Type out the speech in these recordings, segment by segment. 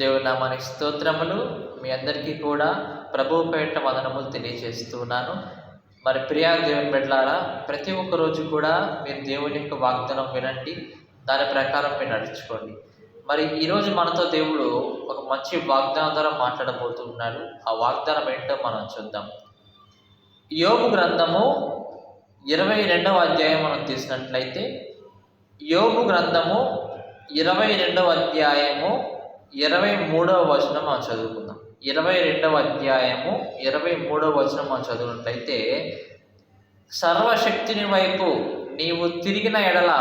దేవుని నామానికి స్తోత్రములు. మీ అందరికీ కూడా ప్రభువు పేరిట వందనములు తెలియజేస్తున్నాను. మరి ప్రియా దేవుని బిడ్డలారా, ప్రతి ఒక్క రోజు కూడా మీరు దేవుని యొక్క వాగ్దానం వినండి, దాని ప్రకారం మీరు నడుచుకోండి. మరి ఈరోజు మనతో దేవుడు ఒక మంచి వాగ్దానం ద్వారా మాట్లాడబోతున్నాడు. ఆ వాగ్దానం ఏంటో మనం చూద్దాం. యోబు గ్రంథము 22వ అధ్యాయం మనం తీసినట్లయితే, యోబు గ్రంథము 22వ అధ్యాయము 23వ వచనం మనం చదువుకుందాం. 22వ అధ్యాయము 23వ వచనం మనం చదువుకున్నట్లయితే, సర్వశక్తిని వైపు నీవు తిరిగిన ఎడల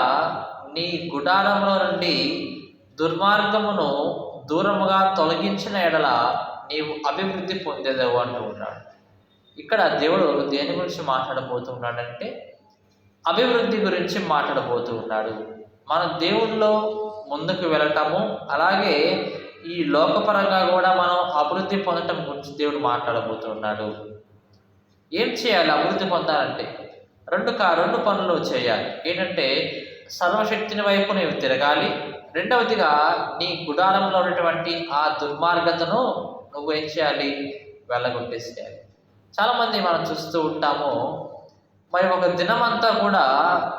నీ గుడారంలో నుండి దుర్మార్గమును దూరముగా తొలగించిన ఎడల నీవు అభివృద్ధి పొందేదవు అంటూ ఉన్నాడు. ఇక్కడ దేవుడు దేని గురించి మాట్లాడబోతున్నాడంటే అభివృద్ధి గురించి మాట్లాడబోతూ ఉన్నాడు. మనం దేవుల్లో ముందుకు వెళ్ళటము, అలాగే ఈ లోకపరంగా కూడా మనం అభివృద్ధి పొందటం గురించి దేవుడు మాట్లాడబోతున్నాడు. ఏం చేయాలి అభివృద్ధి పొందాలంటే? రెండు పనులు చేయాలి. ఏంటంటే సర్వశక్తిని వైపు నీవు తిరగాలి. రెండవదిగా నీ గుడారంలో ఉన్నటువంటి ఆ దుర్మార్గతను నువ్వు ఏం చేయాలి? వెళ్ళగొట్టేసేయాలి. చాలామంది మనం చూస్తూ ఉంటాము, మరి ఒక దినమంతా కూడా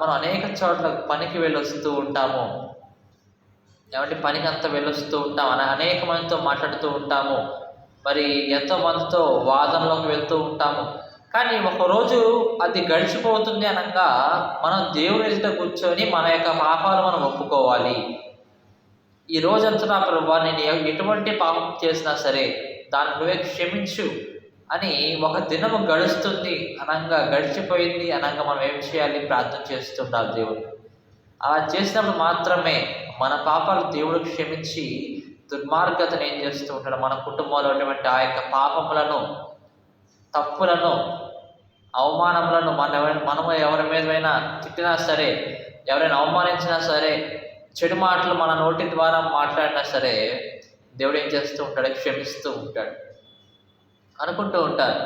మనం అనేక చోట్ల పనికి వెళ్ళొస్తూ ఉంటాము. ఏమంటే పనికి అంతా వెళ్ళొస్తూ ఉంటాం, అనేక మందితో మాట్లాడుతూ ఉంటాము, మరి ఎంతో మందితో వాదనలోకి వెళ్తూ ఉంటాము. కానీ ఒకరోజు అది గడిచిపోతుంది అనగా మనం దేవుని ఎదుట కూర్చొని మన యొక్క పాపాలు మనం ఒప్పుకోవాలి. ఈ రోజంతా ప్రభువా, నేను ఎటువంటి పాపం చేసినా సరే దాన్ని నువ్వే క్షమించు అని ఒక దినము గడుస్తుంది అనగా, గడిచిపోయింది అనగా మనం ఏం చేయాలి? ప్రార్థన చేస్తుండాలి దేవుడు. అలా చేసినప్పుడు మాత్రమే మన పాపాలు దేవుడు క్షమించి దుర్మార్గతను ఏం చేస్తూ ఉంటాడు? మన కుటుంబంలో ఉన్నటువంటి ఆ యొక్క పాపములను, తప్పులను, అవమానములను మనము ఎవరి మీదైనా తిట్టినా సరే, ఎవరైనా అవమానించినా సరే, చెడు మాటలు మన నోటి ద్వారా మాట్లాడినా సరే, దేవుడు ఏం చేస్తూ ఉంటాడు? క్షమిస్తూ ఉంటాడు. అనుకుంటూ ఉంటారు,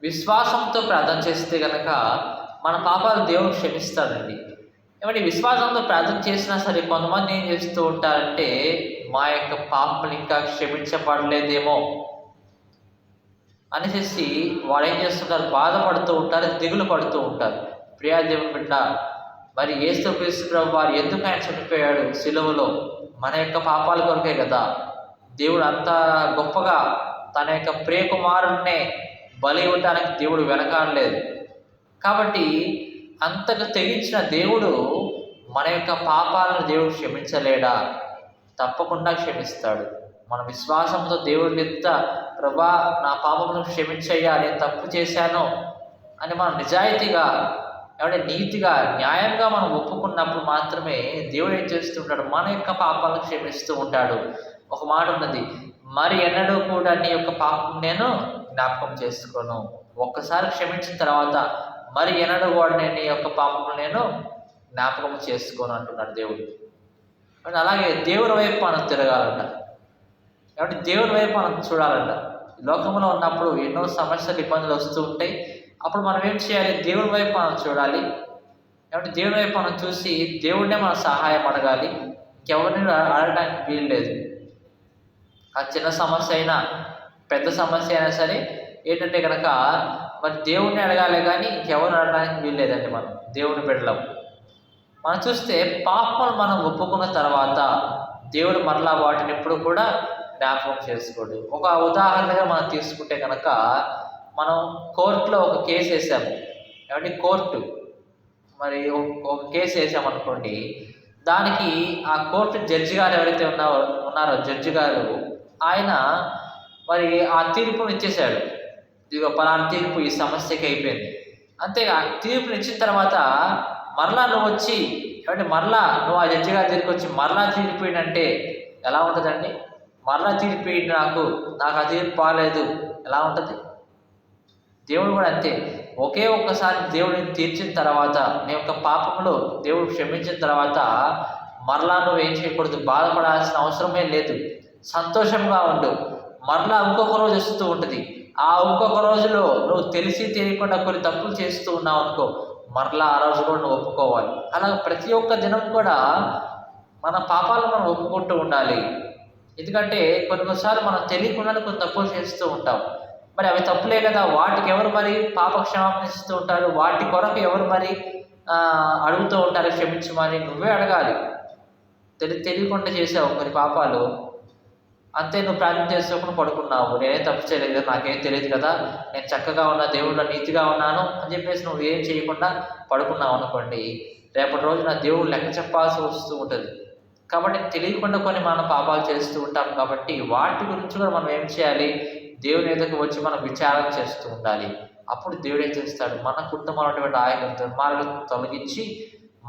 విశ్వాసంతో ప్రార్థన చేస్తే కనుక మన పాపాలు దేవుడు క్షమిస్తాడండి. ఏమంటే విశ్వాసంతో ప్రార్థన చేసినా సరే కొంతమంది ఏం చేస్తూ ఉంటారంటే, మా యొక్క పాపలు ఇంకా క్షమించబడలేదేమో అనేసి వాడు ఏం చేస్తుంటారు? బాధపడుతూ ఉంటారు, దిగులు పడుతూ ఉంటారు. ప్రియా దేవుని బిడ్డ, మరి యేసుక్రీస్తు ప్రభువు వారు ఎందుకు ఆయన చనిపోయాడు సిలువలో? మన యొక్క పాపాల కొరకే కదా. దేవుడు అంత గొప్పగా తన యొక్క ప్రియకుమారుణ్ణే బలి ఇవ్వటానికి దేవుడు వెనకాడలేదు. కాబట్టి అంతకు తెగించిన దేవుడు మన యొక్క పాపాలను దేవుడు క్షమించలేడా? తప్పకుండా క్షమిస్తాడు. మన విశ్వాసంతో దేవుడి ఎదుట, ప్రభా నా పాపమును క్షమించయ్యా, నేను తప్పు చేశాను అని మనం నిజాయితీగా, ఏమంటే నీతిగా, న్యాయంగా మనం ఒప్పుకున్నప్పుడు మాత్రమే దేవుడు ఏం చేస్తుంటాడు? మన యొక్క పాపాలను క్షమిస్తూ ఉంటాడు. ఒక మాట ఉన్నది, మరి ఎన్నడూ కూడా నీ యొక్క పాపం నేను జ్ఞాపకం చేసుకోను. ఒక్కసారి క్షమించిన తర్వాత మరి ఎన్నడూ కూడా నేను నీ యొక్క పాపం నేను జ్ఞాపకం చేసుకోను అంటున్నాడు దేవుడు. అలాగే దేవుని వైపు మనం తిరగాలంట. కాబట్టి దేవుని వైపు మనం చూడాలంట. లోకంలో ఉన్నప్పుడు ఎన్నో సమస్యలు, ఇబ్బందులు వస్తూ ఉంటాయి. అప్పుడు మనం ఏం చేయాలి? దేవుని వైపు మనం చూడాలి. కాబట్టి దేవుని వైపు మనం చూసి దేవుడినే మనం సహాయం అడగాలి. ఇంకెవరిని అడగడానికి వీలు లేదు. ఆ చిన్న సమస్య అయినా, పెద్ద సమస్య అయినా సరే ఏంటంటే కనుక మరి దేవుడిని అడగాలి, కానీ ఇంకెవరు అడగడానికి వీలు లేదండి. మనం దేవుని బిడ్డలం. మనం చూస్తే పాపం మనం ఒప్పుకున్న తర్వాత దేవుడు మరలా వాటిని ఎప్పుడు కూడా జ్ఞాపకం చేసుకోడు. ఒక ఉదాహరణగా మనం తీసుకుంటే కనుక, మనం కోర్టులో ఒక కేసు వేసాము. ఏమంటే కోర్టు మరి ఒక కేసు వేసామనుకోండి, దానికి ఆ కోర్టు జడ్జి గారు ఎవరైతే ఉన్నారో జడ్జి గారు, ఆయన మరి ఆ తీర్పును ఇచ్చేశాడు. ఇదిగో పలానా తీర్పు ఈ సమస్యకి అయిపోయింది. అంతేగా తీర్పుని ఇచ్చిన తర్వాత మరలా నువ్వు వచ్చి, ఏమంటే మరలా నువ్వు ఆ జడ్జి గారి దగ్గరికి వచ్చి మరలా తీర్పినంటే ఎలా ఉంటుందండి? మరలా తీర్పు నాకు ఆ తీర్పు బాగాలేదు, ఎలా ఉంటుంది? దేవుడు కూడా అంతే. ఒకే ఒక్కసారి దేవుడిని తీర్చిన తర్వాత, నీ యొక్క పాపంలో దేవుడు క్షమించిన తర్వాత మరలా నువ్వు ఏం చేయకూడదు? బాధపడాల్సిన అవసరమే లేదు. సంతోషంగా ఉండు. మరలా ఇంకొక రోజు వస్తూ ఉంటుంది. ఆ ఇంకొక రోజులో నువ్వు తెలిసి తెలియకుండా కొన్ని తప్పులు చేస్తూ ఉన్నావు అనుకో, మరలా ఆ రోజు కూడా నువ్వు ఒప్పుకోవాలి. అలా ప్రతి ఒక్క దినం కూడా మన పాపాలను మనం ఒప్పుకుంటూ ఉండాలి. ఎందుకంటే కొన్నిసార్లు మనం తెలియకుండానే కొన్ని తప్పులు చేస్తూ ఉంటాం. మరి అవి తప్పులే కదా, వాటికి ఎవరు మరి పాప క్షమాపణ ఇస్తూ ఉంటారు? వాటి కొరకు ఎవరు మరి అడుగుతూ ఉంటారు క్షమించమని? నువ్వే అడగాలి. తెలియకుండా చేసావు కొన్ని పాపాలు, అంతే, నువ్వు ప్రార్థన చేసుకోకుండా పడుకున్నావు. నేనేం తప్పు చేయలేదు కదా, నాకేం తెలియదు కదా, నేను చక్కగా ఉన్నా, దేవుళ్ళ నీతిగా ఉన్నాను అని చెప్పేసి నువ్వు ఏం చేయకుండా పడుకున్నావు అనుకోండి, రేపటి రోజున దేవుడు లెక్క చెప్పాల్సి వస్తూ ఉంటుంది. కాబట్టి తెలియకుండా కొన్ని మనం పాపాలు చేస్తూ ఉంటాం. కాబట్టి వాటి గురించి కూడా మనం ఏం చేయాలి? దేవుని ఎదురుకు వచ్చి మనం విచారణ చేస్తూ ఉండాలి. అప్పుడు దేవుడు ఏం చేస్తాడు? మన కుటుంబంలో ఉన్నటువంటి ఆయన దుర్మార్గం తొలగించి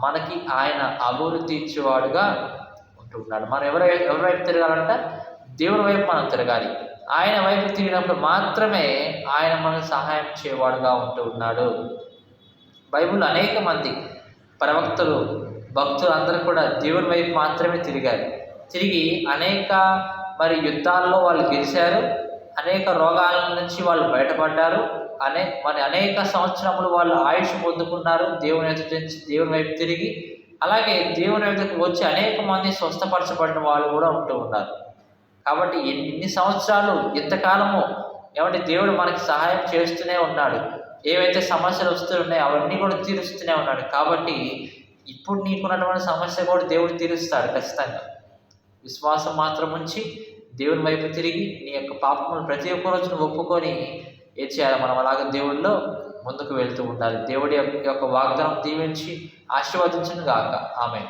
మనకి ఆయన అభివృద్ధి ఇచ్చేవాడుగా ఉంటూ ఉన్నాడు. మనం ఎవరి వైపు తిరగాలంట? దేవుని వైపు మనం తిరగాలి. ఆయన వైపు తిరిగినప్పుడు మాత్రమే ఆయన మనకు సహాయం చేయవాడుగా ఉంటూ ఉన్నాడు. బైబిల్లో అనేక మంది ప్రవక్తలు, భక్తులు అందరూ కూడా దేవుని వైపు మాత్రమే తిరిగారు. తిరిగి అనేక యుద్ధాల్లో వాళ్ళు గెలిచారు. అనేక రోగాల నుంచి వాళ్ళు బయటపడ్డారు. అనేక సంవత్సరములు వాళ్ళు ఆయుష్ పొందుకున్నారు దేవుని వైపు తిరిగి. అలాగే దేవుని వైపుకు వచ్చి అనేక మంది స్వస్థపరచబడిన వాళ్ళు కూడా ఉంటూ ఉన్నారు. కాబట్టి ఇన్ని సంవత్సరాలు, ఇంతకాలము ఏమంటే దేవుడు మనకి సహాయం చేస్తూనే ఉన్నాడు. ఏవైతే సమస్యలు వస్తూ ఉన్నాయో అవన్నీ కూడా తీరుస్తూనే ఉన్నాడు. కాబట్టి ఇప్పుడు నీకున్నటువంటి సమస్య కూడా దేవుడు తీరుస్తాడు ఖచ్చితంగా. విశ్వాసం మాత్రం ఉంచి దేవుని వైపు తిరిగి నీ యొక్క పాపములు ప్రతి ఒక్క రోజును ఒప్పుకొని ఏం చేయాలి? మనం అలాగే దేవుడిలో ముందుకు వెళ్తూ ఉండాలి. దేవుడి యొక్క వాగ్దానం దీవించి ఆశీర్వదించును గాక. ఆమేన్.